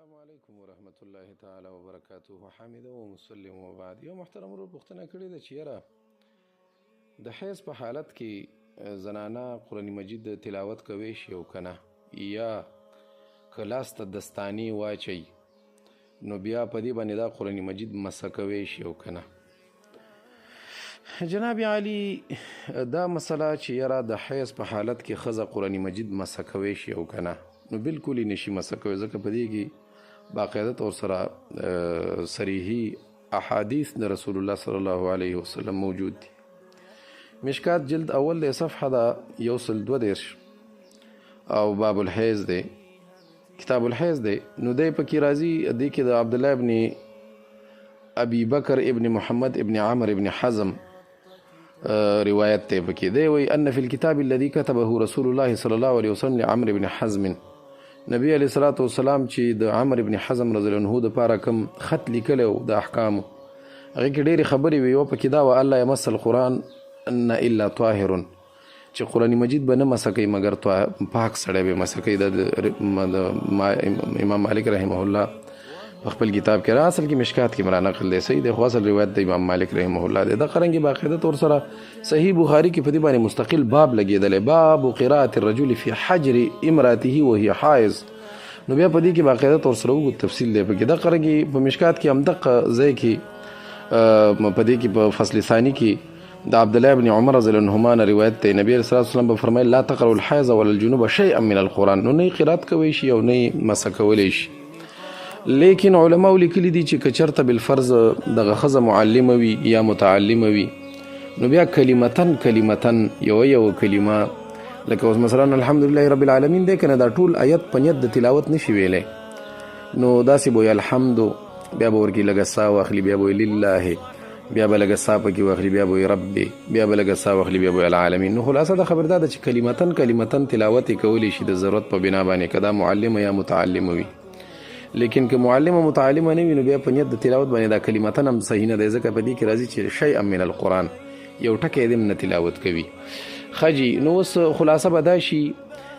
السلام علیکم ورحمت الله تعالی وبرکاته. حامد و مسلم و بعد. یو محترم ورور پوښتنه کړې ده چې یاره د حیض په حالت کې زنانه قرآن مجید تلاوت کوي شي او کنه، یا که لاس ته دستانې واچي نو بیا په دې باندې دا قرآن مجید مسه کوي شي او کنه. جناب عالی دا مسله چې یاره د حیض په حالت کې ښځه قرآن مجید مسه کوي شي او کنه، نو بالکل یې نشي مسه کوي، ځکه په دې کې باقاعده طور سره صریحي احادیث د رسول الله صلی الله علیه وسلم موجود دي. مشکات جلد اول دی، صفحه دا 122 او باب الحیض دی، کتاب الحیض دی. نو دی پکې راځي دی کې د عبدالله ابن ابي بکر ابن محمد ابن عمر ابن حزم روایت دی پکې. دی وی ان فی الكتاب الذي كتبه رسول الله صلی الله علیه وسلم لعمر ابن حزم، نبی علیه الصلاة والسلام چې د عمر ابن حزم رضی الله عنه دپاره کوم خط لیکلی و د احکامو، هغې کې ډېرې خبرې وي. یوه پکې دا وه الله یمس القرآن نه الا طاهر، چې قرآن مجید به نه مسه کوي مګر پاک سړی به مسه کوي. د امام مالک رحمه الله په خپل کتاب کې را اصل کې مشکات کې مرا نقل دی، صحیح دی، خو اصل روایت د امام مالک رحمه الله دی. د قرنګې باقاعده طور سره صحیح بخاري کې په دې باندې مستقل باب لګېدلی، باب قراءة الرجل في حجر امراته وهي حائض. نو بیا په دې کې باقاعده طور سره وګورو تفصیل دی پکې. د قرنګې په مشکات کې همدغه ځای کې په دې کې په فصل ثاني کې د عبدالله ابن عمر رضی الله عنهما نه روایت دی، نبی علیه الصلاة والسلام به فرمایل لا تقرأوا الحیض ولا الجنوب شیئا من القرآن، نو نه یې قرات کوی شي او نه یې مسه کولی شي. لیکن علماء لیکلی دي چې که چېرته بالفرض دغه ښځه معلمه وي یا متعلمه وي نو بیا کلمتن یو کلمه لکه اوس مثلا الحمدلله رب العالمین دی کنه، دا ټول آیت په نیت د تلاوت نشي ویلی، نو داسې به وي الحمدو، بیا به ورکې لږه سا واخلي، بیا به وي لله، بیا به لږه سا پکې واخلي، بیا به وي ربي، بیا به لږه سا واخلي، بیا به وي العالمین. نو خلاصه د خبر دا ده چې کلمتن تلاوت یې کولی شي د ضرورت په بنا باندې، که دا معلمه یا متعلمه وي. لیکن که معلمه متعلمه نه وي نو بیا په نیت د تلاوت باندې دا کلمتن هم صحیح نه دی، ځکه په دې کې راځي چې شیئا من القرآن، یو ټکی دې نه تلاوت کوي. خجی نو اوس خلاصه به دا شي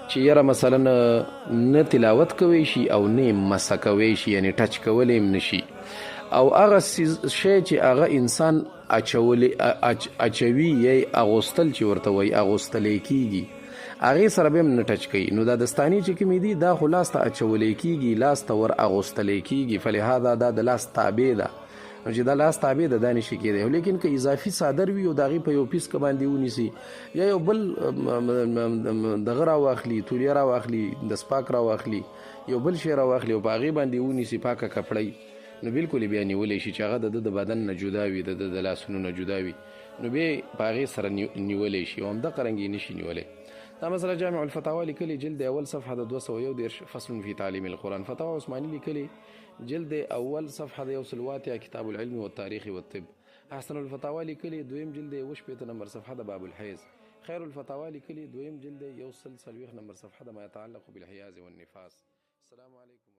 چې یاره مثلا نه تلاوت کوی شي او نه مسه کوی شي، یعنی ټچ کولی هم نشي، او هغه شی چې هغه انسان اچوي یا اغوستل چې ورته وایي اغوستلی کېږي، هغې سره به هم نه ټچ کوي. نو دا دستانې چې کومې دي دا خو لاس ته اچولی کېږي، لاس ته ور اغوستلی کېږي، فلهذا دا د لاس تابع ده. نو چې دا لاس تابع ده دا نشي کېدی. لیکن که اضافي څادر وي او د هغې په یو پیسکه باندې ونیسي یا یو بل دغه راواخلي، تولیه راواخلي، دسپاک راواخلي، یو بل شی راواخلي او په هغې باندې ونیسي پاکه کپړی، نو بالکل بیا نیولی شي چې هغه د بدن نه جدا وي، د لاسونو نه جدا وي، نو بیا په هغې سره نیولی شي، او همدغه رنګ یې نشي نیولی. دا مثلا جامع الفتاوی لیکلی جلد اول صفحه د 211 فصل فی تعلیم القرآن، فتاوی عثمانی لیکلی جلد اول صفحه د 108 کتاب العلم والتاریخ والطب، احسن الفتاوی لیکلی دویم جلد 1 نمبر صفحه د باب الحیض، خیر الفتاوی لیکلی دویم جلد 1 نمبر صفحه د ما يتعلق بالحیاض والنفاس. السلام علیکم.